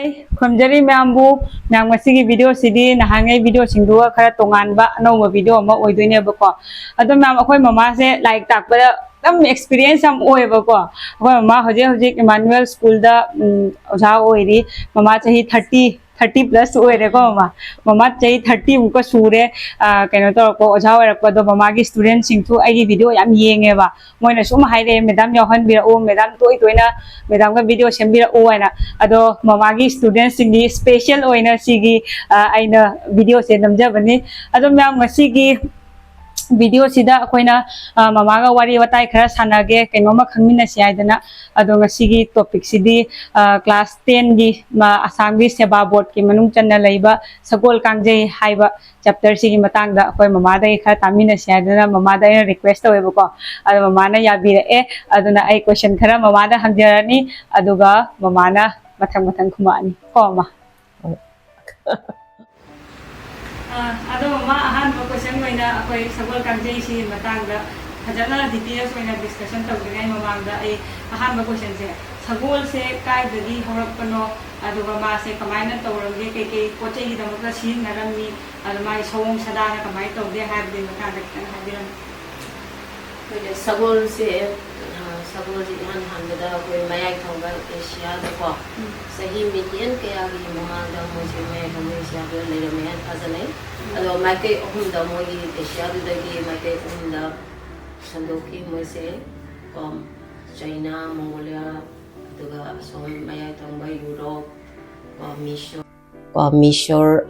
Hi, Khomjari Mambu, Namasi video CD, Nahangai video Sindua, Karatonganba, no video, Oidune Boko. Other Mam, Mama say like that, but some experience some Oevako. Mama Hoje Emmanuel School the Oedi, Mama say 30 plus Oerego, Mama say 30 Muka Sure, Kanato, Oja, Mamagi students into a video, I'm ying eva. When a sum hide, Madame Johan be oh, Madame Toituna, Madame video Shambira Oena, Ado Mamagi students in the special Oena Sigi, Aina video send them Javani, Ado Mam Masigi. Video sida akoina mamaga wari watai khara sanage kenoma khangmina siaidana adonga sigi topic sidi class 10 gi assamgi seba board ki manung channa leiba sagol kangjei haiba chapter sigi matangda akoi mamada khara tamina siaidana mamada request tawebo ko adu mamana yabira aduna ai question khara mamada hamjarani aduga mamana mathang khumani ko ma Ado mama ahan mo question mo ina ako sagol kangjei si matangda hajana details mo ina discussion tawdingai mamangda ay ahan mo question se sagol se kai dagi horapano ado ma se kamaina tawramge kay pochei gi damukla sin naramni ado mai song sadana kamai tawde habde matangda kan habiran sagol se sagol ji han handada ko mayai thongba asia da ko sahi median kaya gi mamangda mo je mai hamai asia ga le me azanai ado mai kai ohunda mo gi asia da gi mai kai ohunda sandoki mo se China Mongolia aduga som mayai thongba Europe Misor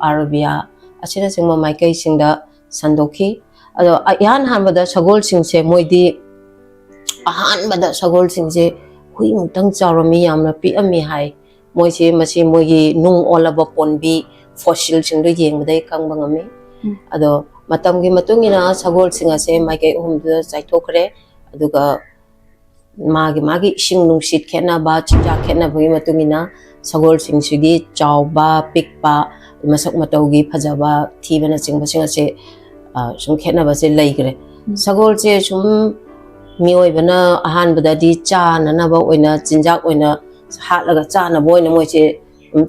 Arabia asina sing mai kai sing da sandoki ado yan hanbada sagol sing se moidi ahanbada sagol sing se hui mutang charami yamna pi ami hai moi se masi moi nung olaba ponbi fossil sing do yengdai kangbangami ado matamgi matungina sagol sing ase mai kai umdu chaithokre aduga magi sing nungsit khena ba chija khena bagi matungina sagol sing sigi chawba pikpa masak mataugi phajaba thibana sing basing ase sum khena ba se leigre sagol se sum mioi bana ahan badadi cha nana ba oina jinjak oina hatlaga cha na boina moi se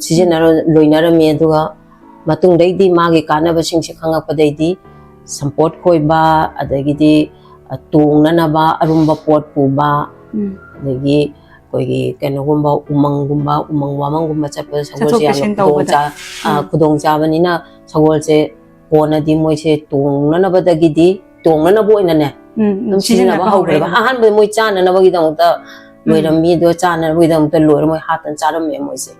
sijinaro loinara me duga matung dai di magi kana ba sing se khanga padai di support khoi ba adagi di tung nana ba arumba pot pu ba adagi koigi keno gumba umang wamang chapa sagol se kudong cha bani na sagol se pona di moi se tung nana ba dagi di tung nana boina ne sijina ba haubre ba ahan ba moi cha nana ba gi dang ta loiram mi do cha na wi dang ta loir moi hatan charam me moi se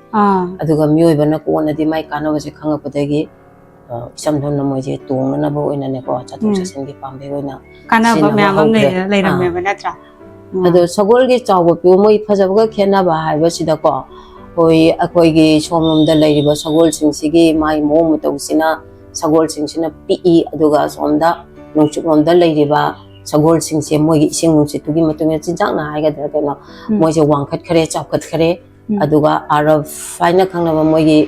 aduga mioi bana ko na di mai kana ba se khanga padagi samthon na moi se tung nana ba oina ne ko cha tu sen gi pambe oina kana ba me amam ne leiram me bana tra ado sagol gi chaw pi moi phajab ga khena ba hai ba sida ko oi akoi gi somom da leiri ba sagol sing sigi mai mo mu tau sina sagol sing sina pi aduga somda nongchuk da leiri ba sagol sing se moi gi sing nungsi tugi matung ya chinjak na hai ga da ke no moi se wangkhat khare chapkhat khare aduga arab faina khangna ba moi gi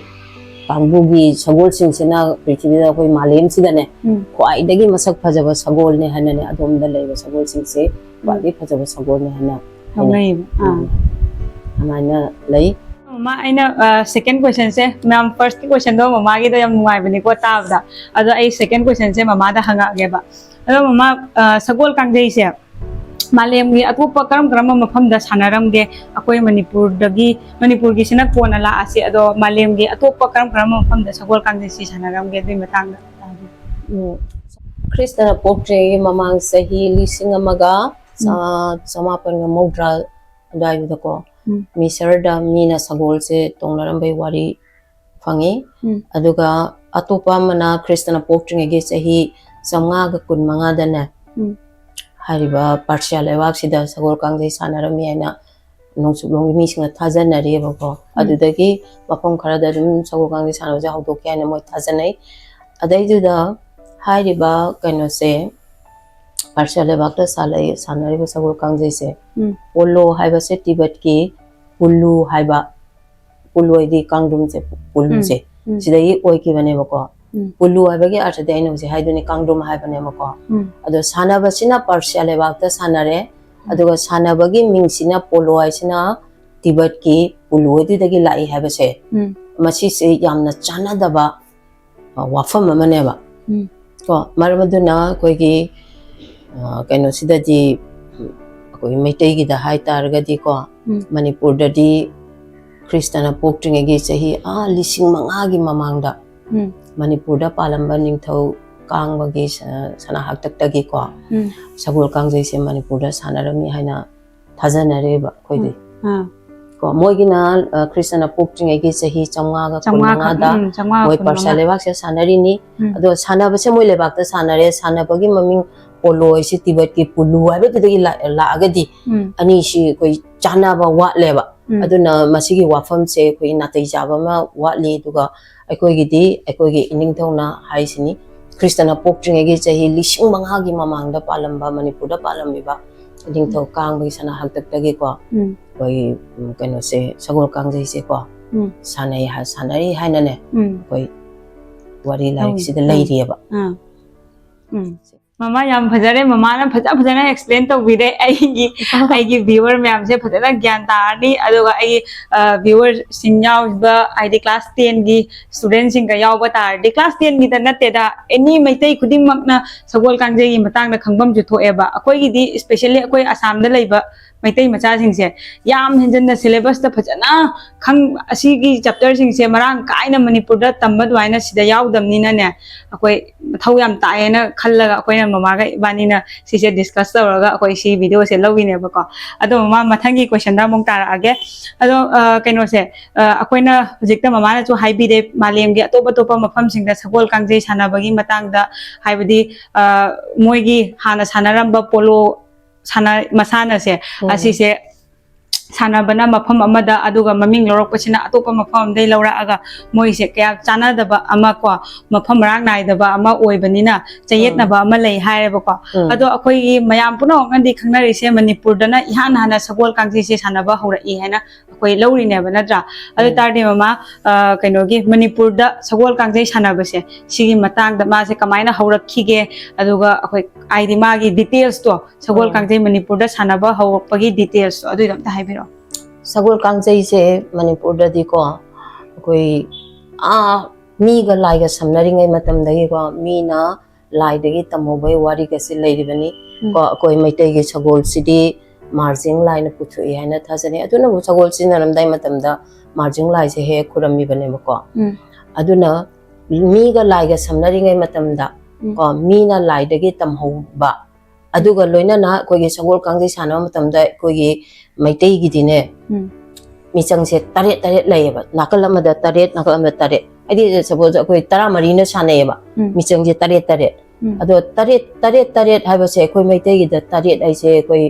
pangbu gi sagol sing sina prithvi da koi malem sida ne khwai dagi masak phajaba sagol ne hana ne adom da leiba sagol sing se wadi phajaba sagol ne hana hamai amana lei mama aina second question se ma'am first question do mama gi do yam nungai bani ko tabda ado ai second question se mama da hanga ge ba ado mama sagol kangjei se malem gi atopa karam mafam da sanaram ge akoi manipur gi sina pona la ase ado malem gi atopa karam mafam da sagol kangjei si sanaram ge dui matang da Kristana Pokre mamang sahi lising amaga samapan nga modra dai da ko Misor da mina sagol se tonglaram bai wari fangi aduga atopa mana Kristana Pokre ge sahi samnga ga kun manga da na hariba partial lewak sida sagol kangjei sanarami aina nongsublong mi singa thajanari ba ko adudagi mapam khara da dum sagol kangjei sanawja hawdok ya na moi thajanai adai du da hariba kaino se partial lewak da salai sanari ba sagol kangjei se polo haiba se tibet ki pulu haiba pulu di kangdum se pulu se sidai oi ki bane ba ko pulu haiba ge artha dai no se haiduni kangdum haiba ne ma ko ado sanaba sina partial lewak da sanare aduga sanaba gi mingsina polo ai sina ꯇꯤꯕꯦꯠꯀꯤ ꯄꯨꯂꯨꯗꯨꯗꯒꯤ ꯂꯥꯛꯏ ꯍꯥꯏꯕꯁꯦ ꯃꯁꯤꯁꯦ ꯌꯥꯝꯅ ꯆꯥꯟꯅꯗꯕ ꯋꯥꯐꯝ ꯑꯃꯅꯦꯕ ꯀꯣ ꯃꯔꯝ ꯑꯗꯨꯅ ꯑꯩꯈꯣꯏꯒꯤ ꯀꯩꯅꯣꯁꯤꯗꯗꯤ ꯑꯩꯈꯣꯏ ꯃꯩꯇꯩꯒꯤꯗ ꯍꯥꯏꯇꯥꯔꯒꯗꯤ ꯀꯣ ꯃꯅꯤꯄꯨꯔꯗꯗꯤ ꯈ꯭ꯔꯤꯁꯇꯅ ꯄꯣꯛꯇ꯭ꯔꯤꯉꯩꯒꯤ ꯆꯍꯤ 5,000ꯒꯤ ꯃꯃꯥꯡꯗ ꯃꯅꯤꯄꯨꯔꯗ ꯄꯥꯜꯂꯝꯕ ꯅꯤꯡꯊꯧ ꯀꯥꯡꯕꯒꯤ ꯁꯅꯥꯍꯥꯛꯇꯛꯇꯒꯤ ꯀꯣ ꯁꯒꯣꯜ ꯀꯥꯡꯖꯩꯁꯦ ꯃꯅꯤꯄꯨꯔꯗ ꯁꯥꯟꯅꯔꯝꯃꯤ ꯍꯥꯏꯅ ꯊꯥꯖꯅꯔꯦꯕ ꯑꯩꯈꯣꯏꯗꯤ ꯀꯣ ꯃꯣꯏꯒꯤꯅ ꯈ꯭ꯔꯤꯁꯇꯅ ꯄꯣꯛꯇ꯭ꯔꯤꯉꯩꯒꯤ ꯆꯍꯤ 515ꯗ ꯃꯣꯏ ꯄꯥꯔꯁꯤꯌꯥ ꯂꯩꯕꯥꯛꯁꯦ ꯁꯥꯟꯅꯔꯤꯅꯤ ꯑꯗꯣ ꯁꯥꯟꯅꯕꯁꯦ ꯃꯣꯏ ꯂꯩꯕꯥꯛꯇ ꯁꯥꯟꯅꯔꯦ ꯁꯥꯟꯅꯕꯒꯤ ꯃꯃꯤꯡ ꯄꯣꯂꯣ ꯍꯥꯏꯁꯤ ꯇꯤꯕꯦꯠꯀꯤ ꯄꯨꯂꯨ ꯍꯥꯏꯕꯗꯨꯗꯒꯤ ꯂꯥꯛꯑꯒꯗꯤ ꯑꯅꯤꯁꯤ ꯑꯩꯈꯣꯏ ꯆꯥꯟꯅꯕ ꯋꯥꯠꯂꯦꯕ ꯑꯗꯨꯅ ꯃꯁꯤꯒꯤ ꯋꯥꯐꯝꯁꯦ ꯑꯩꯈꯣꯏ ꯅꯥꯇꯩ ꯆꯥꯕ ꯑꯃ ꯋꯥꯠꯂꯤ ꯑꯗꯨꯒ ꯑꯩꯈꯣꯏꯒꯤꯗꯤ ꯑꯩꯈꯣꯏꯒꯤ ꯏꯅꯤꯡꯊꯧꯅ ꯍꯥꯏꯁꯤꯅꯤ ꯈ꯭ꯔꯤꯁꯇꯅ ꯄꯣꯛꯇ꯭ꯔꯤꯉꯩꯒꯤ ꯆꯍꯤ 5,000ꯒꯤ ꯃꯃꯥꯡꯗ ꯄꯥꯜꯂꯝꯕ ꯃꯅꯤꯄꯨꯔꯗ ꯄꯥꯜꯂꯝꯃꯤꯕ ꯅꯤꯡꯊꯧ ꯀꯥꯡꯕꯒꯤ ꯁꯅꯥꯍꯥꯛꯇꯛꯇꯒꯤꯀꯣ ꯑꯩꯈꯣꯏ ꯀꯩꯅꯣꯁꯦ ꯁꯒꯣꯜ ꯀꯥꯡꯖꯩꯁꯦ ꯀꯣ ꯁꯥꯟꯅꯔꯤ ꯍꯥꯏꯅꯅꯦ ꯑꯩꯈꯣꯏ ꯋꯥꯔꯤ ꯂꯥꯏꯔꯤꯛꯁꯤꯗ ꯂꯩꯔꯤꯑꯕ Mama yam phajare mama na phajana explain to bire aigi viewer myam se phajana gyan tarni aduga ai viewer sinyaw ba id class 10 gi student sing ga yaw ba tar di class 10 gi da natte da any maitai khuding mak na sagol kangjai gi matang da khangbam ju thoe ba akoi gi di especially akoi assam da leiba maitai macha sing se yam hinjan na syllabus da phajana khang asi gi chapter sing se marang kaina manipur da tamba dwaina sida yaw dam ni na ne akoi thau yam tae na khallaga akoi na mama ga ibani na si se discuss tawraga akoi si video se lawine ba ko ado mama mathangi question da mong tara age ado kaino se akoi na hojikta mama na chu haibide malem gi atopa topa mafam sing da sagol kangjai sanabagi matang da haibidi moigi hana sanaramba polo sana masana se asi se sanabana mafam amada aduga maming lorok pasina atopa mafam dei lawra aga moi se kya chana daba ama ko mafam rang nai daba ama oibanina chayet na ba ama lei haire ko ado akoi gi mayam puno ngandi khangnari se manipur dana ihan hana sagol kangji se sanaba hora I haina akoi lawri ne ba nadra ado tarde mama kaino gi manipur da sagol kangjai sanaba se sigi matang da ma se kamaina horakhi ge aduga akoi aidi ma gi details to sagol kangjai manipur da sanaba hawpagi details adu dam ta haibiro sagol kangjai se manipur da di ko koi mi ga lai ga samnari ngai matam dagi ko mi na lai dagi tamobai wari ga se lai ribani ko koi maitai gi sagol sidi marjing lai na puthu I haina thajani aduna bu sagol sinaram dai matam da marjing lai se he khurami bane ko aduna mi ga lai ga samnari ngai matam da ko mi na lai dagi tamho ba aduga loina na koi gi sagol kangjai sana matam da koi gi maitai gi dine michang se taret layeba nakal amada taret nakal amada taret adi suppose koi 13 na sanayeba michang se taret ado taret haiba se koi maitai gi da taret ai se koi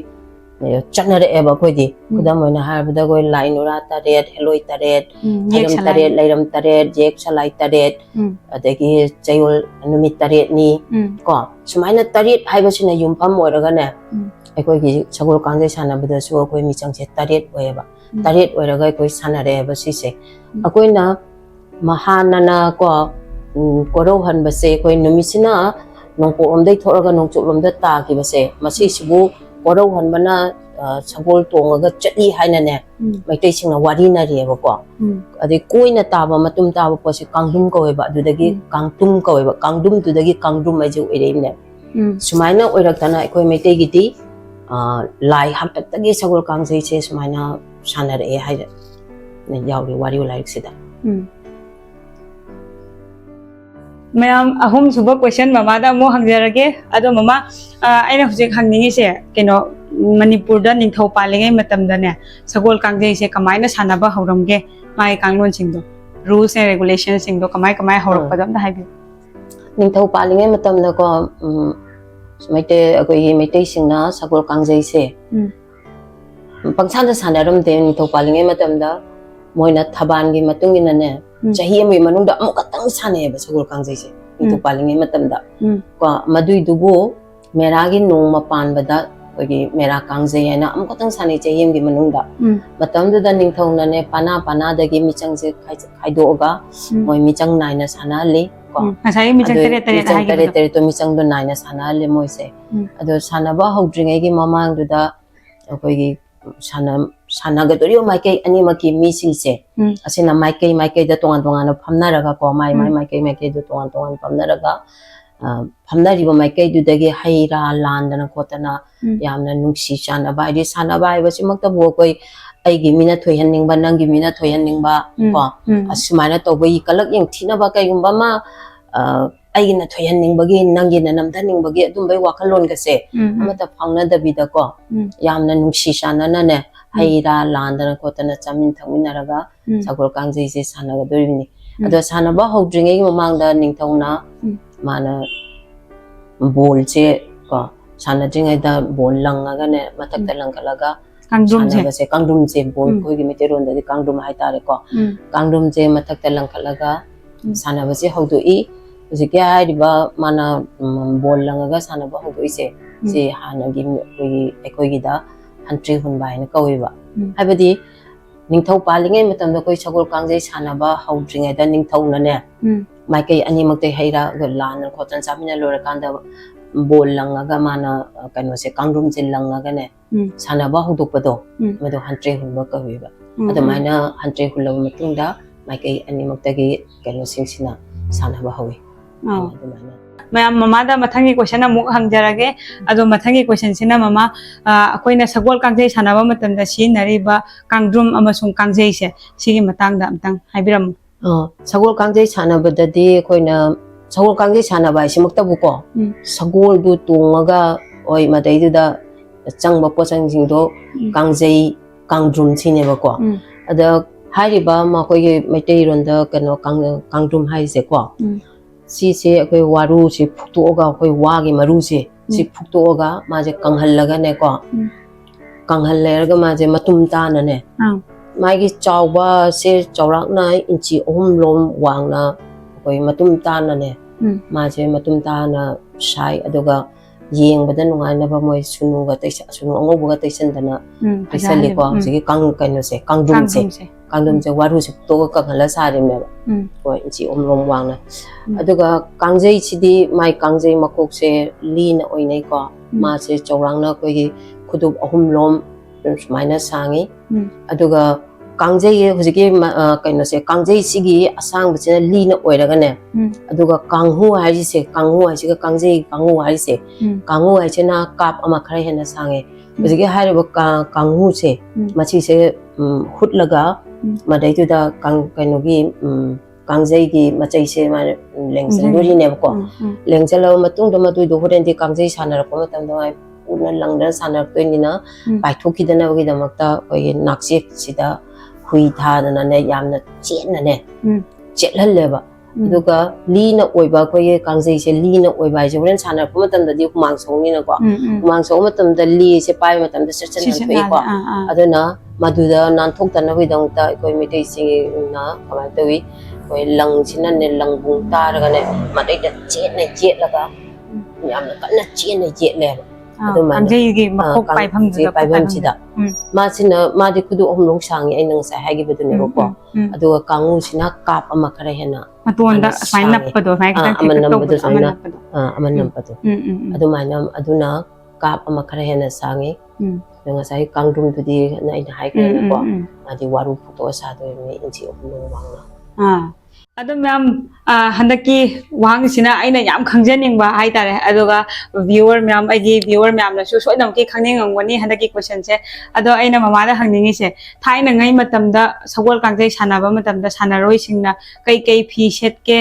chanare eba koi di kudam moina harbada koi lainura taret heloi taret lairam taret jek salai taret adagi chayol numit taret ni ko sumaina taret haiba sina yumpham oiraga ne akoi gi sagol kangjai sanabada su akoi michang se taret oeba taret oiraga akoi sanare eba si se akoi na mahanana ko korau han base akoi numisina nongpo omdai thoraga nongchuk lomda ta ki base masi sibu korau han bana sagol tongaga chati haina ne maitai singna wari na rieba ko adi koina taba matum taba pose kangdum ko eba adudagi kangtum ko eba kangdum tudagi kangdum aje oireine sumaina oiraktana akoi maitai gi di lai hamtaktagi sagol kangjai se sumaina sanare haida ne yauri wari like sida mayam ahum suba question mama da mo hangjarage ado mama aina hujik hangningi se keno manipur da ningthau palingai matam da ne sagol kangjai se kamaina sanaba hauramge mai kanglon singdo rules and regulations singdo kamai haurak padam da haibi ningthau palingai matam da ko maite akoi maitai singna sagol kangjai se pangsan da sanaram de ningthau palingai matam da moina thaban gi matungina ne chahi amai manungda amukatang sane ba sagol kangjai se ningthau palingai matam da ko madui dubu meragi nong mapan bada kogi mera kangjai haina amukatang sane chahi amgi manungda matam da ningthau na ne pana dagi michang se khaidoga moi michang naina sanali ko asai michang tere to michang do naina sanali moi se ado sanaba hawdringai gi mamang du da kogi sannagadoriyo maikei animaki misingse asina maikei da tongan phamnaraga ko maikei da tongan phamnaraga phamnariba maikei du dagi haira landana kotana yamna nungsi chanaba ide sanaba ibasimakta bo koi aigi mina thoihaningba nangi mina thoihaningba ko asumana tawbai kalak yang thinaba kaigumba ma aigina thoihanningbagi nangina namdaningbagi adumbai wakhalon gase amata phangna dabida ko yamna nungsi chanana ne haira landana kotana chamin thangminaraga sagol kangjei se sanagadoribni ado sanaba howdringai mamangda ningthongna mana bol che ko sanadringai da bol langaga ne matakta langkalaga kangdum se bol ko gi meteron da kangdum haitare ko kangdum je matakta langkalaga sanaba se howdoi Jika hari ba mana bol langaga sanaba howdoi se hanagi ekoi gida hantri hunbai na kawiba habadi ningthau palingai matamda koi sagol kangjei sanaba howdringai da ningthau na ne maikei animakte haira lan khotan chamina lorakanda bol langaga mana kano se kangdum je langaga ne sanaba howdokpado mado hantri hunba kawiba adamaina hantri hulaba matungda maikei animaktagi kano singsina sanaba hawi Ma'am mama da mathangi question amuk hangjarage ado mathangi question sina mama akoina sagol kangjei sanaba matamda sinariba kangdrum amasung kangjei se sigi matangda amtang haibiram sagol kangjei sanabadadi akoina sagol kangjei sanaba isimukta buko sagol du tungaga oi madai du da changba pochang jingdo kangjei kangdrum sineba ko ada hariba ma koi maitai ronda kano kangdrum haise ko si se akoi waru si phuktoga akoi wagi maru si phuktoga maje kanghalaga ne ko kanghalaga maje matum ta na ne magi chawba se chawrakna inchi lom wangna akoi matum ta na ne maje matum ta na shai aduga yengbada nungai na ba moi sunuga taisa sunu angobuga taisandana taisali ko sigi kaino se kangdum se waru se phuktoga kanghala sari me ko inchi lom wangna aduga kangjei chidi mai kangjei makok se lina oinai ko ma se chawrangna ko gi khuduk lom sumaina sangi aduga kangjei hujiki kaino se kangjei sigi asang bachina lina oiraga ne aduga kanghu haji se kangjei kanghu haji se kanghu haji na kap ama khara hena sange hujiki hariba kanghu se machi se hutlaga madai tu da kaino gi kangjei gi machai se ma lengchal duri ne ko lengchal matung da matu do horen di kangjei sanar ko matam da una langda sanar to ni na paithoki da na gi da makta oi nakse sida hui tha na ne yamna chenna ne chelhal leba aduga lina oiba ko ye kangjei se lina oiba je horen sanar ko matam da di humang song ni na ko humang song matam da li se pai matam da sechen nan thoi ko aduna maduda nan thok ta na hui dang ta koi mitei sing na kamai toi koi lang sinan ne lang bung ta ra ne madai da jet laga yamna kana chen ne jet leba kangjei gi makok pai pham sida ma sina ma di kudu long sangi ai nang sa hagi bedu ne ko aduga kangu sina kap ama khara hena matonda sign up pado mai ka aman nam pado aduna kap ama khara hena sangi nga sai kangdum tu di na ina hai ka ko adi waru photo sa do me inchi long wangna Ado ma'am handaki wang sina aina yam khangjaningba haitare aduga viewer ma'am agi viewer ma'am na su soidam ki khangningangwani handaki question se ado aina mama da hangningi se thaina ngai matamda sagol kangjei sanaba matamda sanaroi singna kai phi set ke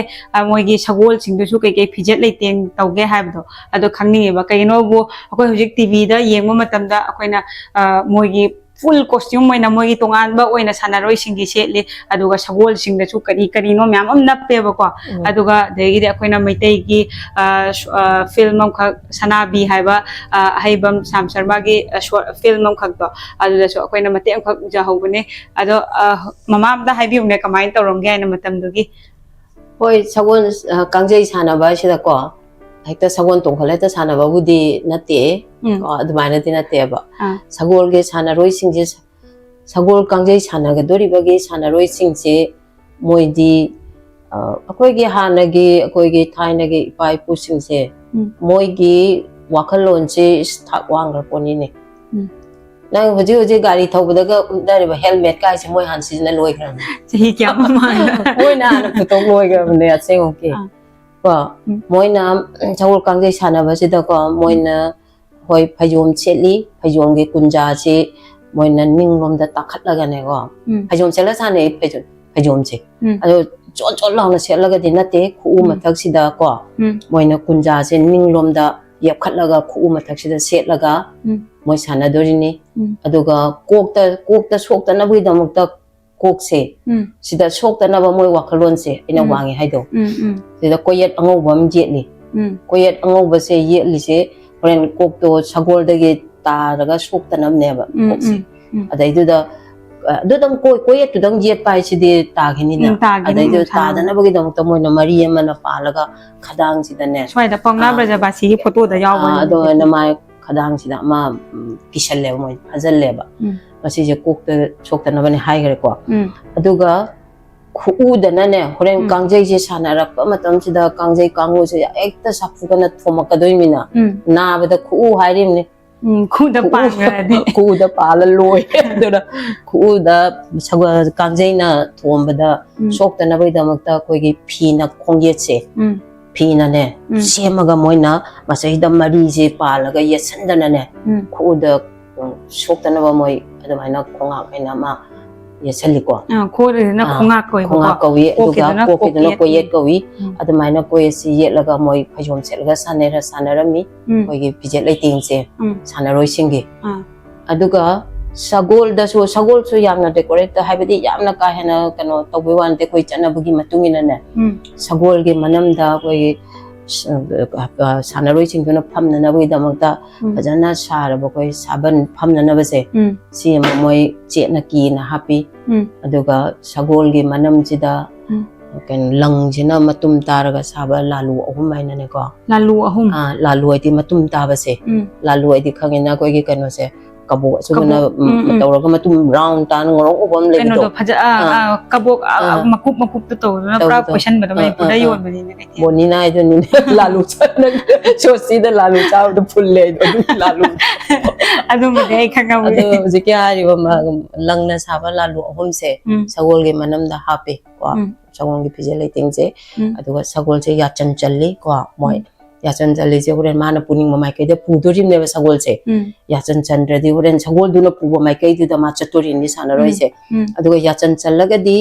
moigi sagol singdu su kai phijet leiteng tauge haibdo ado khangningi ba kaino bu akoi hojik tv da yengma matamda akoina moigi full costume moina mogi tongan ba oina sanaroi singi setli aduga sagol singda chu kari no myam am nappe ba ko aduga degi de akoina maitai gi film am kha sanabi haiba haibam sam sharma gi film am khak do aduda so akoina mate am khak ja hogune ado mama am da haibi umne kamai tawrong ge na matam dugi hoi sagol kangjei sanaba sida ko hekta sagon tongkhale ta sanaba budi nate admaina ti nate ba sagol ge sanaroi singje sagol kangjei sanaga dori bagi sanaroi singje moidi akoi ge hanagi akoi ge thaina ge ipai pu singje moi gi wakhalon che sthak wangar poni ne nang hoji gari thobdaga udariba helmet kai se moi han season loi kram chahi kya mama moi na na putok loi kram ne aseng okay ko moi na chawul kangjai sana ba sida ko moi na hoi phajom cheli phajom ge kunja che moi na ninglom da takhat laga ne ko phajom chela sane phajom che ado chon chon law na selaga din na te khu mathak sida ko moi na kunja che ninglom da yap khat laga khu mathak sida set laga moi sana dorini aduga kokta sokta na bui damak ta kok se sida sokta na ba moi wakhalon se ina wangi haido sida koyet angau bam jetli koyet angau ba se yetli se horen kok to sagol da ge ta daga sokta nam ne ba kok se adai du da dam koyet tu dang jet pai si de ta gini na adai du ta da na ba ge damak ta moi na mari ma na pa laga khadang sida ne swai da pangna braja ba si photo da yaw ba ado na mai khadang sida ma kisal le moi hazal le ba masi je kokta sokta na bani hai gare ko aduga khu da na ne horen kangjai je sana rak pa matam sida kangjai kangu se ekta sapu kana thoma ka doi mina na ba da khu hai rim ne khu da pa ga de khu da pa la loi da khu da sagwa kangjai na thom ba da sokta na bai da mak ta koi gi phi na khongye che phi na ne semaga moina masai da mari je pa la ga yesan da na ne khu da sokta na ba moi adamai na khonga aina ma yesali ko ko na khonga koi ko wi aduga ko ki na ko yet ko wi adamai na ko si yet laga moi phajom sel ga sanara mi ko gi pije lai ting se sanaroi singi aduga sagol da so yamna decorate da habidi yamna ka hena kano tobi wan te koi chana bugi matungina ne sagol ge manam da koi sanaroi singduna phamna na bui damak da bajana sara ba koi saban phamna na ba se si moi che na ki na happy aduga sagol ge manam jida ken lang jina matum taraga saba lalu ahum mai na ne ko lalu ai ti matum ta ba se lalu ai ti khangena koi ge kano se kabok suguna matawraga matum round tan ngorong obam le do phaja kabok makup to na pra question ba mai pura yon ba ni ne boni na ai ni lalu chana so si da lalu chaw do full le do lalu adu ma dei khanga bu adu jike ari ba ma lang na saba lalu ahum se sagol ge manam da happy ko sagol ge pijele ting je adu sagol je ya chanchalli ko moi ya chanchalli je horen mana puning ma mai ke de pudorim ne ba sagol se ya chanchandra di horen sagol du na pu ba mai ke di da ma chatori ni sanaroi se adu ya chanchallaga di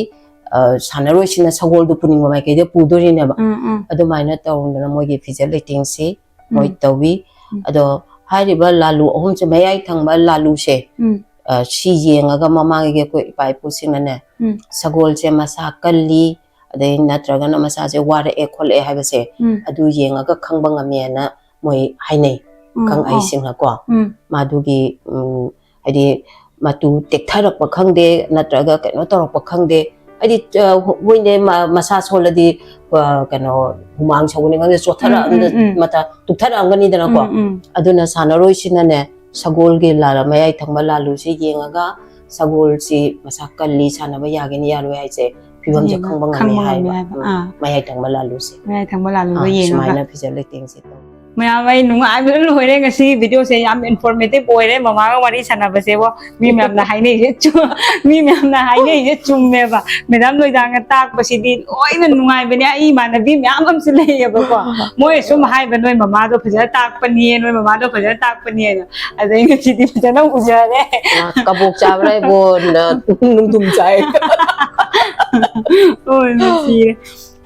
sanaroi sina sagol du puning ma mai ke de pudori ne ba adu mai na tawna moi ge pijele ting se moi tawi ado hari ba lalu ahum che mai ai thang ba lalu se si yengaga mama ge ko ipai pusina ne sagol che masa kalli adai natraga na masa je ware e khol e haiba se adu yengaga khangba ngame na moi hainai khang ai singha ko madugi adi matu tektharak pa khangde natraga kano torok pa khangde adi hoine masa soladi kano humang chawni ngane chothara mata tukthara angani dana ko aduna sanaroi sina ne sagol ge lara mayai thangba lalu se yengaga sagol si masa kalli sana ba yageni yaro ai se pibam je khangba ngame hai mayai thangba lalu se yenga sumaina pijale ting se maya mai nungai bi loi re ngasi video se yam informative boy re mama ga wari sana ba se bo mi myam na hai nei je chu mi myam na hai nei je chum me ba madam loi da nga tak ba si di loi na nungai bi ne ai ma na bi myam am se le ya ba ko moi sum hai ba noi mama do phaja tak pa ni noi mama do phaja tak pa ni na adai nga si di phaja na u ja re kabuk chabrai bo nung tum chai oi na si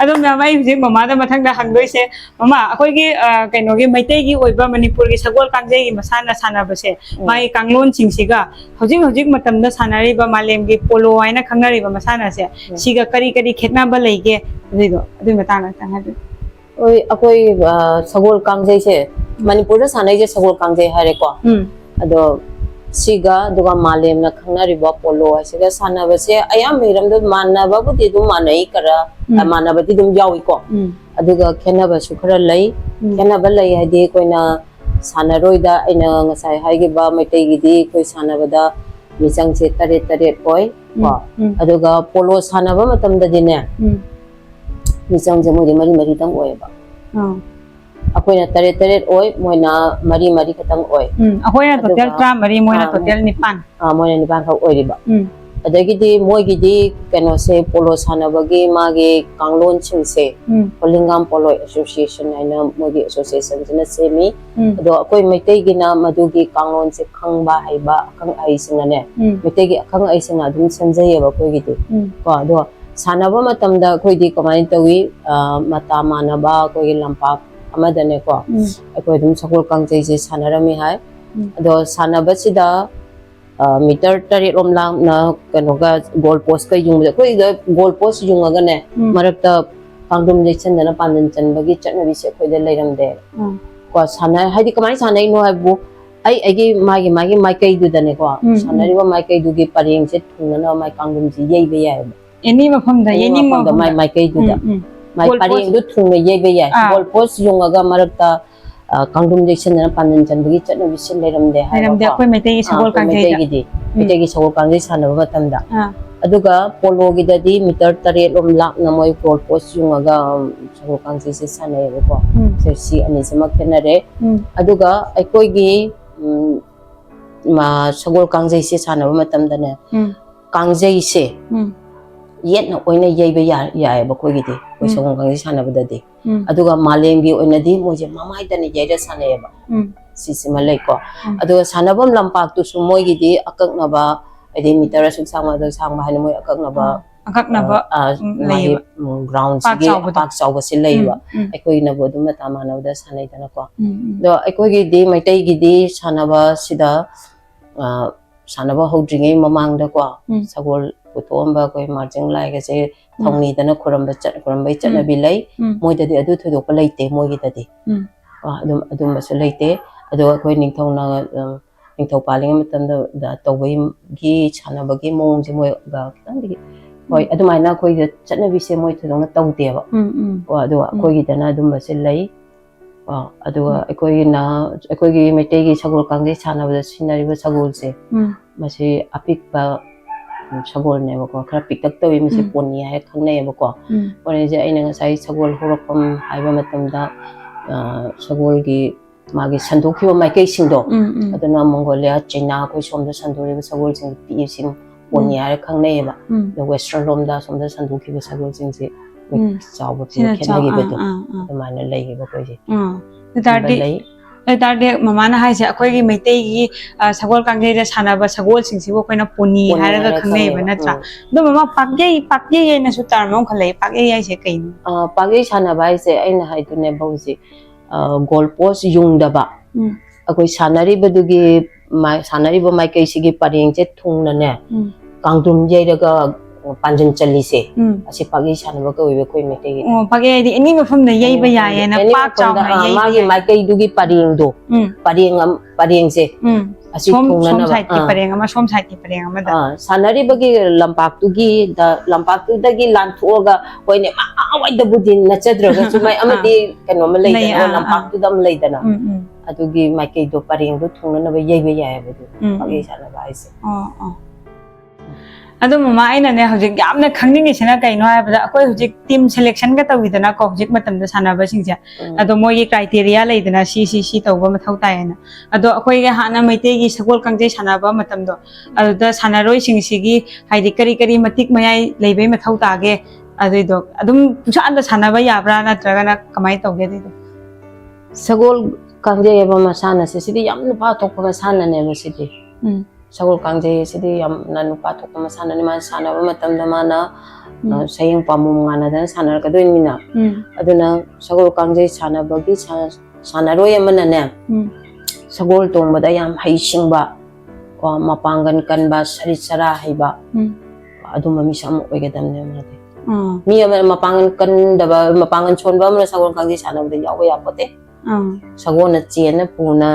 adom na mai hujik mama da mathang da hangdoi se mama akoi gi kaino gi maitai gi oiba manipur gi sagol kangjai gi masana sana ba se mai kanglon singsiga hujik matam da sanari ba malem gi polo aina khangnari ba masana se siga kari khetna ba leige rido adu mata na tang hadu oi akoi sagol kangjai se manipur da sanai je sagol kangjai hare ko ado siga duga malem na khangnari ba polo siga sana ba se ayam miram do manna ba bu ti du manai kara mana ba ti dum yawi ko aduga khena ba su khara lai khena ba lai hadi koina sanaroi da aina ngasai haigi ba maitai gi di koi sanaba da misang che tare koi ko aduga polo sanaba matam da dine misang je mari tang oi ba ꯑꯩꯈꯣꯏꯅ ꯇꯔꯦꯠ ꯑꯣꯏ ꯃꯣꯏꯅ ꯃꯔꯤ ꯈꯛꯇꯪ ꯑꯣꯏ ꯑꯩꯈꯣꯏꯅ total 30 ꯃꯣꯏꯅ total 9 ꯃꯣꯏꯅ 9 ꯈꯛ ꯑꯣꯏꯔꯤꯕ ꯑꯗꯒꯤꯗꯤ ꯃꯣꯏꯒꯤꯗꯤ ꯀꯩꯅꯣꯁꯦ ꯄꯣꯂꯣ ꯁꯥꯟꯅꯕꯒꯤ ꯃꯥꯒꯤ ꯀꯥꯡꯂꯣꯟꯁꯤꯡꯁꯦ ꯍꯣꯂꯤꯡꯒꯥꯝ ꯄꯣꯂꯣ ꯑꯦꯁꯣꯁꯤꯌꯦꯁꯟ ꯍꯥꯏꯅ ꯃꯣꯏꯒꯤ ꯑꯦꯁꯣꯁꯤꯌꯦꯁꯟꯁꯤꯅ ꯁꯦꯝꯃꯤ ꯑꯗꯣ ꯑꯩꯈꯣꯏ ꯃꯩꯇꯩꯒꯤꯅ ꯃꯗꯨꯒꯤ ꯀꯥꯡꯂꯣꯟꯁꯦ ꯈꯪꯕ ꯍꯩꯕ ꯑꯈꯪ ꯑꯍꯩꯁꯤꯡꯅꯅꯦ ꯃꯩꯇꯩꯒꯤ ꯑꯈꯪ ꯑꯍꯩꯁꯤꯡꯅ ꯑꯗꯨꯝ ꯁꯦꯝꯖꯩꯌꯦꯕ ꯑꯩꯈꯣꯏꯒꯤꯗꯤ ꯀꯣ ꯑꯗꯣ ꯁꯥꯟꯅꯕ ꯃꯇꯝꯗ ꯑꯩꯈꯣꯏꯗꯤ ꯀꯃꯥꯏꯅ ꯇꯧꯏ ꯃꯇꯥ ꯃꯥꯟꯅꯕ ꯑꯩꯈꯣꯏꯒꯤ ꯂꯝꯄꯥꯛ ꯑꯃꯗꯅꯦꯀꯣ ꯑꯩꯈꯣꯏ ꯑꯗꯨꯝ ꯁꯒꯣꯜ ꯀꯥꯡꯖꯩꯁꯦ ꯁꯥꯟꯅꯔꯝꯃꯤ ꯍꯥꯏ ꯑꯗꯣ ꯁꯥꯟꯅꯕꯁꯤꯗ ꯃꯤꯇꯔ 8 ꯂꯣꯝ ꯂꯥꯞꯅ ꯀꯩꯅꯣꯒ ꯒꯣꯜ ꯄꯣꯁꯀ ꯌꯨꯡꯕꯗ ꯑꯩꯈꯣꯏꯗ ꯒꯣꯜ ꯄꯣꯁ ꯌꯨꯡꯉꯒꯅꯦ ꯃꯔꯛꯇ ꯀꯥꯡꯗ꯭ꯔꯨꯝ ꯌꯩꯁꯟꯗꯅ ꯄꯥꯟꯖꯟ ꯆꯟꯕꯒꯤ ꯆꯠꯅꯕꯤꯁꯦ ꯑꯩꯈꯣꯏꯗ ꯂꯩꯔꯝꯗꯦ ꯀꯣ ꯁꯥꯟꯅ ꯍꯥꯏꯗꯤ ꯀꯃꯥꯏꯅ ꯁꯥꯟꯅꯩꯅꯣ ꯍꯥꯏꯕꯕꯨ ꯑꯩꯒꯤ ꯃꯥꯒꯤ ꯃꯥꯏꯀꯩꯗꯨꯗꯅꯦꯀꯣ ꯁꯥꯟꯅꯔꯤꯕ ꯃꯥꯏꯀꯩꯗꯨꯒꯤ ꯄꯔꯦꯡꯁꯦ ꯊꯨꯡꯅꯅꯕ ꯃꯥꯏ ꯀꯥꯡꯗ꯭ꯔꯨꯝꯁꯦ ꯌꯩꯕ ꯌꯥꯏꯑꯕ ꯑꯦꯅꯤ ꯃꯐꯝꯗ ꯌꯩꯅꯤꯡꯕ ꯃꯐꯝꯗ ꯃꯥꯏ ꯃꯥꯏꯀꯩꯗꯨꯗ ꯃꯥꯏ ꯄꯔꯦꯡꯗꯨ ꯊꯨꯡꯅ ꯌꯩꯕ ꯌꯥꯏ ꯒꯣꯜ ꯄꯣꯁ ꯌꯨꯡꯉꯒ ꯃꯔꯛꯇ ꯀꯥꯡꯗ꯭ꯔꯨꯝ ꯌꯩꯁꯟꯗꯅ ꯄꯥꯟꯖꯟ ꯆꯟꯕꯒꯤ ꯆꯠꯅꯕꯤꯁꯦ ꯂꯩꯔꯝꯗꯦ ꯍꯥꯏꯕꯀꯣ ꯑꯩꯈꯣꯏ ꯃꯩꯇꯩꯒꯤ ꯁꯒꯣꯜ ꯀꯥꯡꯖꯩꯗ ꯃꯩꯇꯩꯒꯤ ꯁꯒꯣꯜ ꯀꯥꯡꯖꯩ ꯁꯥꯟꯅꯕ ꯃꯇꯝꯗ ꯑꯗꯨꯒ ꯄꯣꯂꯣꯒꯤꯗꯗꯤ ꯃꯤꯇꯔ 8 ꯂꯣꯝ ꯂꯥꯞꯅ ꯃꯣꯏ ꯒꯣꯜ ꯄꯣꯁ ꯌꯨꯡꯉꯒ ꯁꯒꯣꯜ ꯀꯥꯡꯖꯩꯁꯦ ꯁꯥꯟꯅꯩꯌꯦꯕꯀꯣ ꯁꯤ ꯑꯅꯤꯁꯤꯃ ꯈꯦꯠꯅꯔꯦ ꯑꯗꯨꯒ ꯑꯩꯈꯣꯏꯒꯤ ꯁꯒꯣꯜ ꯀꯥꯡꯖꯩꯁꯦ ꯁꯥꯟꯅꯕ ꯃꯇꯝꯗꯅꯦ ꯀꯥꯡꯖꯩꯁꯦ ꯌꯦꯠꯅ ꯑꯣꯏꯅ ꯌꯩꯕ ꯌꯥꯏꯑꯕ ꯑꯩꯈꯣꯏꯒꯤꯗꯤ ꯑꯩꯈꯣই ꯁꯒꯣꯜ ꯀꯥꯡꯖꯩ ꯁꯥꯟꯅꯕꯗꯗꯤ ꯑꯗꯨꯒ ꯃꯥꯂꯦꯝꯒꯤ ꯑꯣꯏꯅꯗꯤ ꯃꯣꯏꯁꯦ ꯃꯃꯥꯏꯗꯅ ꯌꯩꯔ ꯁꯥꯟꯅꯩꯌꯦꯕ ꯁꯤꯁꯤꯃ ꯂꯩꯀꯣ ꯑꯗꯨꯒ ꯁꯥꯟꯅꯐꯝ ꯂꯝꯄꯥꯛꯇꯨꯁꯨ ꯃꯣꯏꯒꯤꯗꯤ ꯑꯀꯛꯅꯕ ꯍꯥꯏꯗꯤ ꯃꯤꯇꯔ ꯑꯁꯨꯛ ꯁꯥꯡꯕ ꯍꯥꯏꯅ ꯃꯣꯏ ꯑꯀꯛꯅꯕ ꯃꯥꯒꯤ ꯒ꯭ꯔꯥꯎꯟꯁꯤꯒꯤ ꯄꯥꯛ ꯆꯥꯎꯕꯁꯤ ꯂꯩꯕ ꯑꯩꯈꯣꯏꯅꯕꯨ ꯑꯗꯨꯝ ꯃꯇꯥ ꯃꯥꯟꯅꯕꯗ ꯁꯥꯟꯅꯩꯗꯅꯀꯣ ꯑꯗꯣ ꯑꯩꯈꯣꯏꯒꯤꯗꯤ ꯃꯩꯇꯩꯒꯤꯗꯤ ꯁꯥꯟꯅꯕꯁꯤꯗ ꯁꯥꯟꯅꯕ ꯍꯧꯗ꯭ꯔꯤꯉꯩ ꯃꯃꯥꯡꯗꯀꯣ ꯁꯒꯣꯜ ꯄꯨꯊꯣꯛꯑꯝꯕ ꯑꯩꯈꯣꯏ ꯃꯥꯔꯖꯤꯡ ꯂꯥꯏꯒꯁꯦ ꯊꯧꯅꯤꯗꯅ ꯈꯨꯔꯝꯕꯩ ꯆꯠꯅꯕꯤ ꯂꯩ ꯃꯣꯏꯗꯗꯤ ꯑꯗꯨ ꯊꯣꯏꯗꯣꯛꯄ ꯂꯩꯇꯦ ꯃꯣꯏꯒꯤꯗꯗꯤ ꯑꯗꯨꯝꯕꯁꯨ ꯂꯩꯇꯦ ꯑꯗꯨꯒ ꯑꯩꯈꯣꯏ ꯅꯤꯡꯊꯧ ꯄꯥꯜꯂꯤꯉꯩ ꯃꯇꯝꯗ ꯇꯧꯕꯒꯤ ꯁꯥꯟꯅꯕꯒꯤ ꯃꯑꯣꯡꯁꯦ ꯃꯣꯏꯒ ꯈꯤꯇꯪꯗꯤ ꯍꯣꯏ ꯑꯗꯨꯃꯥꯏꯅ ꯑꯩꯈꯣꯏꯒꯤ ꯆꯠꯅꯕꯤꯁꯦ ꯃꯣꯏ ꯊꯣꯏꯗꯣꯛꯅ ꯇꯧꯗꯦꯕ ꯑꯗꯨꯒ ꯑꯩꯈꯣꯏꯒꯤꯗꯅ ꯑꯗꯨꯝꯕꯁꯦ ꯂꯩ ꯑꯗꯨꯒ ꯑꯩꯈꯣꯏꯒꯤ ꯃꯩꯇꯩꯒꯤ ꯁꯒꯣꯜ ꯀꯥꯡꯖꯩ ꯁꯥꯟꯅꯕꯗ ꯁꯤꯖꯤꯟꯅꯔꯤꯕ ꯁꯒꯣꯜꯁꯦ ꯃꯁꯤ ꯑꯄꯤꯛꯄ ꯁꯒꯣꯜꯅꯦꯕꯀꯣ ꯈꯔ ꯄꯤꯛꯇꯛ ꯇꯧꯏ ꯃꯁꯤ ꯄꯣꯅꯤ ꯍꯥꯏꯔ ꯈꯪꯅꯩꯌꯦꯕꯀꯣ ꯄꯣꯅꯤꯁꯦ ꯑꯩꯅ ꯉꯁꯥꯏ ꯁꯒꯣꯜ ꯍꯧꯔꯛꯐꯝ ꯍꯥꯏꯕ ꯃꯇꯝꯗ ꯁꯒꯣꯜꯒꯤ ꯃꯥꯒꯤ ꯁꯟꯗꯣꯛꯈꯤꯕ ꯃꯥꯏꯀꯩꯁꯤꯡꯗꯣ ꯑꯗꯨꯅ ꯃꯣꯡꯒꯣꯂꯤꯌꯥ ꯆꯩꯅꯥ ꯑꯩꯈꯣꯏ ꯁꯣꯝꯗ ꯁꯟꯗꯣꯛꯏꯕ ꯁꯒꯣꯜꯁꯤꯡ ꯄꯤꯛꯏꯁꯤꯡ ꯄꯣꯅꯤ ꯍꯥꯏꯔ ꯈꯪꯅꯩꯌꯦꯕ ꯑꯗꯣ ꯋꯦꯁꯇꯔꯟ ꯂꯣꯝꯗ ꯁꯣꯝꯗ ꯁꯟꯗꯣꯛꯈꯤꯕ ꯁꯒꯣꯜꯁꯤꯡꯁꯦ ꯆꯥꯎꯕ ꯈꯦꯠꯅꯈꯤꯕꯗꯣ ꯑꯗꯨꯃꯥꯏꯅ ꯂꯩꯌꯦꯕ ꯑꯩꯈꯣꯏꯁꯦ ꯂꯩ ꯑꯗꯨꯇꯥꯔꯗꯤ ꯃꯃꯥꯅ ꯍꯥꯏꯁꯦ ꯑꯩꯈꯣꯏꯒꯤ ꯃꯩꯇꯩꯒꯤ ꯁꯒꯣꯜ ꯀꯥꯡꯖꯩꯗ ꯁꯥꯟꯅꯕ ꯁꯒꯣꯜꯁꯤꯡꯁꯤꯕꯨ ꯑꯩꯈꯣꯏꯅ ꯄꯣꯅꯤ ꯍꯥꯏꯔꯒ ꯈꯪꯅꯩꯌꯦꯕ ꯅꯠꯇ꯭ꯔꯥ ꯑꯗꯣ ꯃꯃꯥ ꯄꯥꯛꯌꯩ ꯍꯥꯏꯅꯁꯨ ꯇꯔꯝ ꯑꯃ ꯈꯜꯂꯛꯑꯦ ꯄꯥꯛꯌꯩ ꯍꯥꯏꯁꯦ ꯀꯩꯅꯣ ꯄꯥꯛꯌꯩ ꯁꯥꯟꯅꯕ ꯍꯥꯏꯁꯦ ꯑꯩꯅ ꯍꯥꯏꯗꯨꯅꯦꯕ ꯍꯧꯖꯤꯛ ꯒꯣꯜ ꯄꯣꯁ ꯌꯨꯡꯗꯕ ꯑꯩꯈꯣꯏ ꯁꯥꯟꯅꯔꯤꯕ ꯃꯥꯏꯀꯩꯁꯤꯒꯤ ꯄꯔꯦꯡꯁꯦ ꯊꯨꯡꯅꯅꯦ ꯀꯥꯡꯗ꯭ꯔꯨꯝ ꯌꯩꯔꯒ ꯄꯥꯟꯖꯟ ꯆꯜꯂꯤꯁꯦ ꯑꯁꯤ ꯄꯥꯛꯌꯩ ꯁꯥꯟꯅꯕ ꯀꯧꯏꯕ ꯑꯩꯈꯣꯏ ꯃꯩꯇꯩꯒꯤꯗꯤ ꯄꯥꯛꯌꯩ ꯍꯥꯏꯗꯤ ꯑꯦꯅꯤ ꯃꯐꯝꯗ ꯌꯩꯕ ꯌꯥꯏꯌꯦꯅ ꯄꯥꯛ ꯆꯥꯎꯅ ꯌꯩꯕ ꯃꯥꯒꯤ ꯃꯥꯏꯀꯩꯗꯨꯒꯤ ꯄꯔꯦꯡꯗꯣ ꯄꯔꯦꯡꯁꯦ ꯑꯁꯤ ꯊꯨꯡꯅꯅꯕ ꯁꯣꯝ ꯁꯥꯏꯠꯀꯤ ꯄꯔꯦꯡ ꯑꯃ ꯁꯣꯝ ꯁꯥꯏꯠꯀꯤ ꯄꯔꯦꯡ ꯑꯃꯗ ꯁꯥꯟꯅꯔꯤꯕꯒꯤ ꯂꯝꯄꯥꯛꯇꯨꯗꯒꯤ ꯂꯥꯟꯊꯣꯛꯑꯒ ꯍꯣꯏꯅꯦ ꯑꯋꯥꯏꯗꯕꯨꯗꯤ ꯅꯠꯆꯗ꯭ꯔꯒꯁꯨ ꯃꯥꯏ ꯑꯃꯗꯤ ꯀꯩꯅꯣꯃ ꯂꯩꯗꯅ ꯂꯝꯄꯥꯛꯇꯨꯗ ꯑꯃ ꯂꯩꯗꯅ ꯑꯗꯨꯒꯤ ꯃꯥꯏꯀꯩꯗꯣ ꯄꯔꯦꯡꯗꯣ ꯊꯨꯡꯅꯅꯕ ꯌꯩꯕ ꯌꯥꯏꯑꯕ ꯑꯗꯨ ꯄꯥꯛꯌꯩ ꯁꯥꯟꯅꯕ ꯍꯥꯏꯁꯦ ꯑꯗꯣ ꯃꯃꯥ ꯑꯩꯅꯅꯦ ꯍꯧꯖꯤꯛ ꯌꯥꯝꯅ ꯈꯪꯅꯤꯡꯉꯤꯁꯤꯅ ꯀꯩꯅꯣ ꯍꯥꯏꯕꯗ ꯑꯩꯈꯣꯏ ꯍꯧꯖꯤꯛ ꯇꯤꯝ ꯁꯦꯂꯦꯛꯁꯟꯒ ꯇꯧꯋꯤꯗꯅꯀꯣ ꯍꯧꯖꯤꯛ ꯃꯇꯝꯗ ꯁꯥꯟꯅꯕꯁꯤꯡꯁꯦ ꯑꯗꯣ ꯃꯣꯏꯒꯤ ꯀ꯭ꯔꯥꯏꯇꯦꯔꯤꯌꯥ ꯂꯩꯗꯅ ꯁꯤ ꯇꯧꯕ ꯃꯊꯧ ꯇꯥꯏꯌꯦꯅ ꯑꯗꯣ ꯑꯩꯈꯣꯏꯒꯤ ꯍꯥꯟꯅ ꯃꯩꯇꯩꯒꯤ ꯁꯒꯣꯜ ꯀꯥꯡꯖꯩ ꯁꯥꯟꯅꯕ ꯃꯇꯝꯗോ ꯑꯗꯨꯗ ꯁꯥꯟꯅꯔꯣꯏꯁꯤꯡꯁꯤꯒꯤ ꯍꯥꯏꯗꯤ ꯀꯔꯤ ꯃꯇꯤꯛ ꯃꯌꯥꯏ ꯂꯩꯕꯩ ꯃꯊꯧ ꯇꯥꯒꯦ ꯑꯗꯨꯏꯗꯣ ꯑꯗꯨꯝ ꯄꯨꯡꯁꯥꯟꯗ ꯁꯥꯟꯅꯕ ꯌꯥꯕ꯭ꯔꯥ ꯅꯠꯇ꯭ꯔꯒꯅ ꯀꯃꯥꯏꯅ ꯇꯧꯒꯦ ꯑꯗꯨꯏꯗꯣ ꯁꯒꯣꯜ ꯀꯥꯡꯖꯩ ꯍꯥꯏꯕ ꯃꯁꯥꯟꯅꯁꯦ ꯁꯤꯗꯤ ꯌꯥꯝ ꯅꯨꯄꯥ ꯊꯣꯛꯄ ꯃꯁꯥꯟꯅꯅꯦꯕ ꯁꯤꯗꯤ ꯁꯒꯣꯜ ꯀꯥꯡꯖꯩ ꯁꯤꯗꯤ ꯌꯥꯝꯅ ꯅꯨꯄꯥ ꯊꯣꯛꯄ ꯃꯁꯥꯟꯅꯅꯤ ꯃꯥꯅ ꯁꯥꯟꯅꯕ ꯃꯇꯝꯗ ꯃꯥꯅ ꯁꯌꯦꯡ ꯄꯥꯝꯕꯣꯝ ꯉꯥꯟꯅꯗꯅ ꯁꯥꯟꯅꯔꯛꯀꯗꯣꯏꯅꯤꯅ ꯑꯗꯨꯅ ꯁꯒꯣꯜ ꯀꯥꯡꯖꯩ ꯁꯥꯟꯅꯕꯒꯤ ꯁꯥꯟꯅꯔꯣꯏ ꯑꯃꯅꯅꯦ ꯁꯒꯣꯜ ꯇꯣꯡꯕꯗ ꯌꯥꯝ ꯍꯩꯁꯤꯡꯕ ꯀꯣ ꯃꯄꯥꯡꯒꯜ ꯀꯟꯕ ꯁꯔꯤꯠ ꯁꯔꯥ ꯍꯩꯕ ꯑꯗꯨꯝꯕ ꯃꯤꯁꯛ ꯑꯃ ꯑꯣꯏꯒꯗꯕꯅꯦ ꯃꯥꯗꯤ ꯃꯤ ꯑꯃꯅ ꯃꯄꯥꯡꯒꯜ ꯁꯣꯟꯕ ꯑꯃꯅ ꯁꯒꯣꯜ ꯀꯥꯡꯖꯩ ꯁꯥꯟꯅꯕꯗ ꯌꯥꯎꯕ ꯌꯥꯄꯣꯠꯇꯦ ꯁꯒꯣꯜꯅ ꯆꯦꯟꯅ ꯄꯨꯅ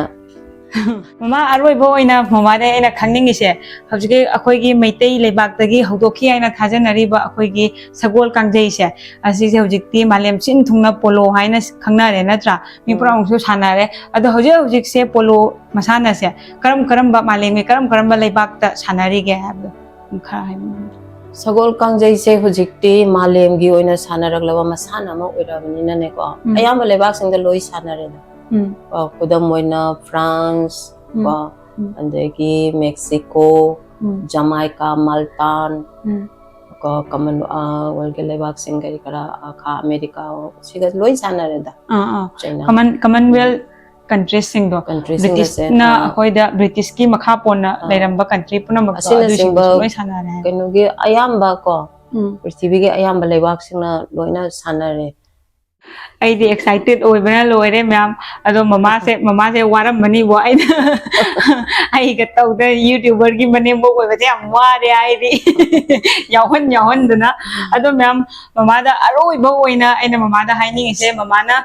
ꯃꯃꯥ ꯑꯔꯣꯏꯕ ꯑꯣꯏꯅ ꯃꯃꯥꯗꯩ ꯑꯩꯅ ꯈꯪꯅꯤꯡꯉꯤꯁꯦ ꯍꯧꯖꯤꯛꯀꯤ ꯑꯩꯈꯣꯏꯒꯤ ꯃꯩꯇꯩ ꯂꯩꯕꯥꯛꯇꯒꯤ ꯍꯧꯗꯣꯛꯈꯤ ꯍꯥꯏꯅ ꯊꯥꯖꯅꯔꯤꯕ ꯑꯩꯈꯣꯏꯒꯤ ꯁꯒꯣꯜ ꯀꯥꯡꯖꯩꯁꯦ ꯑꯁꯤꯁꯦ ꯍꯧꯖꯤꯛꯇꯤ ꯃꯥꯂꯦꯝ ꯁꯤꯟ ꯊꯨꯡꯅ ꯄꯣꯂꯣ ꯍꯥꯏꯅ ꯈꯪꯅꯔꯦ ꯅꯠꯇ꯭ꯔꯥ ꯃꯤ ꯄꯨꯝꯅꯃꯛꯁꯨ ꯁꯥꯟꯅꯔꯦ ꯑꯗꯣ ꯍꯧꯖꯤꯛꯁꯦ ꯄꯣꯂꯣ ꯃꯁꯥꯟꯅꯁꯦ ꯀꯔꯝꯕ ꯃꯥꯂꯦꯝꯒꯤ ꯀꯔꯝꯕ ꯂꯩꯕꯥꯛꯇ ꯁꯥꯟꯅꯔꯤꯒꯦ ꯍꯥꯏꯕꯗꯣ ꯈꯔ ꯍꯥꯏꯕꯤꯌꯨ Sagol Kangjayse hujikti malemgi oina sanaraglaba masana ama oirabnina ko ayamba lebaksingda loi sanare kudam oina France ko andagi Mexico Jamaica Malta ko kaman walge lebaksing gari kara ka America siga loi sanare da China Commonwealth countries sing do British na akoi da British ki makha pona leiramba country puna mak adu sing loi sanare kenogi ayamba ko prithvi ge ayamba lebaksing na loina sanare ai di excited oi bana loire ma'am ado mama se waram mani bo ai ai ga tau da youtuber gi mane bo oi ba am ware ai di yawan dana ado ma'am mama da aroi bo oina aina mama da haini se mama na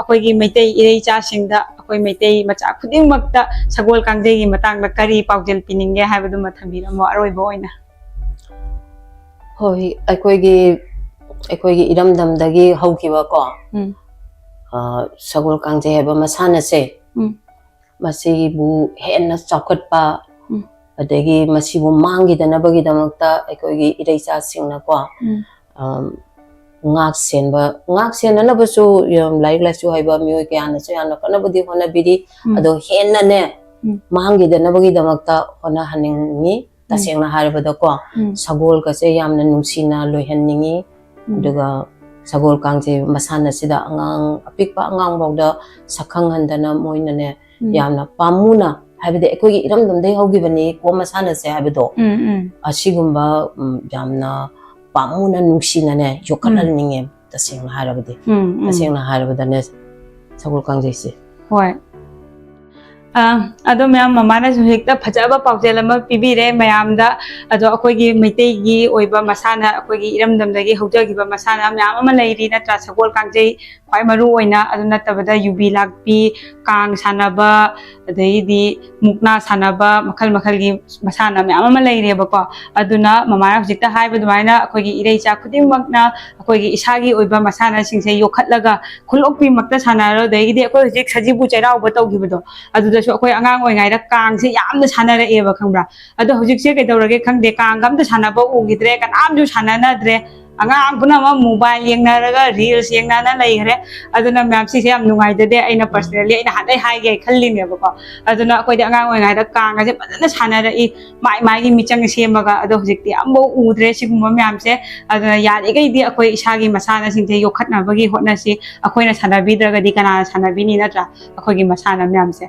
akoi gi meitai irei cha sing da akoi meitai macha khuding makta sagol kangjai gi matang da kari paujel pininge haibadu mathabira mo aroi bo oina hoi ꯑꯩꯈꯣꯏꯒꯤ ꯏꯔꯝꯗꯝꯗꯒꯤ ꯍꯧꯈꯤꯕ ꯀꯣ ꯁꯒꯣꯜ ꯀꯥꯡꯖꯩ ꯍꯥꯏꯕ ꯃꯁꯥꯟꯅꯁꯦ ꯃꯁꯤꯕꯨ ꯍꯦꯟꯅ ꯆꯥꯎꯈꯠꯄ ꯑꯗꯒꯤ ꯃꯁꯤꯕꯨ ꯃꯥꯡꯈꯤꯗꯅꯕꯒꯤꯗꯃꯛꯇ ꯑꯩꯈꯣꯏꯒꯤ ꯏꯔꯩꯆꯥꯁꯤꯡꯅ ꯀꯣ ꯉꯥꯛ ꯁꯦꯟꯅꯅꯕꯁꯨ ꯂꯥꯏꯔꯤꯛ ꯂꯥꯏꯁꯨ ꯍꯩꯕ ꯃꯤꯑꯣꯏ ꯀꯌꯥꯅꯁꯨ ꯌꯥꯝꯅ ꯀꯟꯅꯕꯨꯗꯤ ꯍꯣꯠꯅꯕꯤꯔꯤ ꯑꯗꯣ ꯍꯦꯟꯅꯅꯦ ꯃꯥꯡꯈꯤꯗꯅꯕꯒꯤꯗꯃꯛꯇ ꯍꯣꯠꯅꯍꯟꯅꯤꯡꯉꯤ taseng na haribada ko sagol kasi yamna nungsina loihanningi aduga sagol kangje masana sida angang apikpa angang bawda sakhang handana moina ne yamna pamuna habide ekoi iramdamdai hogibani ko masana se habido asigumba yamna pamuna nungsina ne yokhanalninge taseng na haribada ne sagol kangje se hoi ado मैम ममाना हेक्ता फजब पाउजेल पीबीरे मैमदा अदो अखोगी मैतेगी ओइबा मसाना अखोगी इरमदमदगी हौजगिबा मसाना मैम लैरी नत्रा सगोल कांगजै ख्वाइ मरु ओइना अदु नत्तबदा युबी लाक्पी कांग सानाबा अदैदी मुकना सानाबा मखल मखलगी मसाना मैम लैरेबको अदुना ममाना हेक्ता हाइबा दुमाइना अखोगी इरैचा खुदिमकना अखोगी इसागी ओइबा मसाना सिंगसे योखटलगा खुलोकपी मक्ता सानारो दैदी अखोई हेक सजिबु चैराउबा तौगिबदो अदु अखोई आंगांग ओइगाइदा कांगसे यामना सानारएबा खंब्रा अदो हुजिकसे कैदौरगे खंगदे कांग अमता सानाबा उगिद्रे कनामजु सानानाद्रे आंगांग पुनम मोबाइल येंगनारगा रील्स येंगनाना लैखरे अदुना मैम सिसे याम नुंगाइददे आइना पर्सनली आइना हादै हाइगे खल्लिनेबको अदुना अखोइदे आंगांग ओइगाइदा कांगसे फजन सानारई माइगी मिचंग सेमगा अदो हुजिकति अम्बो उद्रे सिगुम मैमसे अदुना यारिगैदि अखोइ इसागी मसाना सिंथे योखटनाबगी होटनासि अखोइना सानाबिद्रगदि कनाना सानाबिनि नत्रा अखोइगी मसाना मैमसे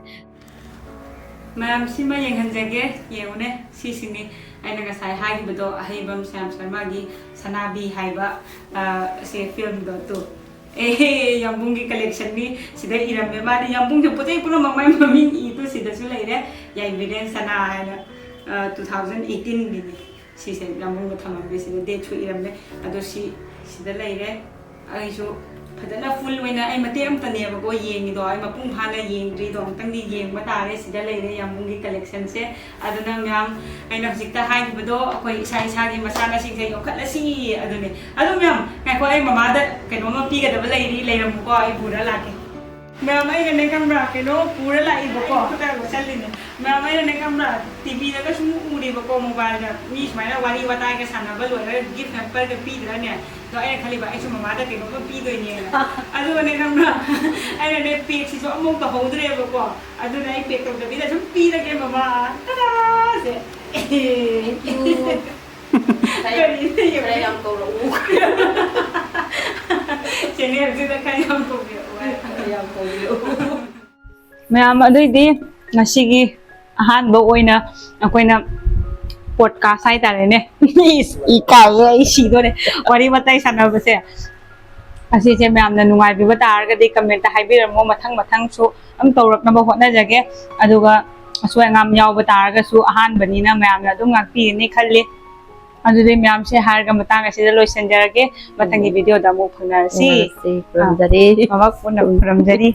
मैम सिमा येंगहनजगे येउने सिसिनि आइना गसाइ हागिबदो अहैबम श्याम शर्मा गी सनाबी हाइबा से फिल्म दो तो यंबुंगी कलेक्शन नि सिदा इरमे माने यंबुंग पोतै पुरो ममाइ ममिंग इ तो सिदासु लैरे याइबिडेन सना हाइना 2018 नि सिसे यंबुंग थमबे सिदा डेट छु इरमे अदो सिदा लैरे आइसु फजना फुल ओइना आई मते am तनेबको येंगिदो आई मपुंग फाना येंग्रिदो अंतंगि येंगबा तारे सिदा लैरे यंबुंगी कलेक्शन से अदुना म्याम आइना हजिकता हाइबदो अखोइ इसा इसागी मसाना सिंगे योखटलसी अदुने अदु म्याम काइखो आई ममादा कैनोमा पीगदब लैरी लैरमुको आई पुरा लाके मैम आई ने कमरा कैनो पुरा लाइबको खुदागो चलिने मैम आई ने कमरा टीवी दगा सुमु उरिबको मोबाइल दा मी सुमाइना वारी वाताय के सानाबा लोरे गिफ्ट हैम्पर के पीदरा ने तो आई खलिबा आई ममादा कैनोमा पीदोइने अदु ने कमरा आई ने पेक सिसो अमु तो हौद्रेबको अदु ने आई पेक तो बिदा सुम पीदगे ममा तदा से ma'am अदुइदी ngasiगी ahanba oina akoina podcast hai tare ne ikai sidore wari matai sanabase asi je ma'am na nungai bi batargadi comment haibiramo mathang su am tawraknaba hotnajage aduga asoi ngam yawba targa su ahanbani na ma'am na dum ngakpi ni khalli adudi ma'am se harga matang asida loisanjarage matangi video da mu phunarasi from jari mama phone from jari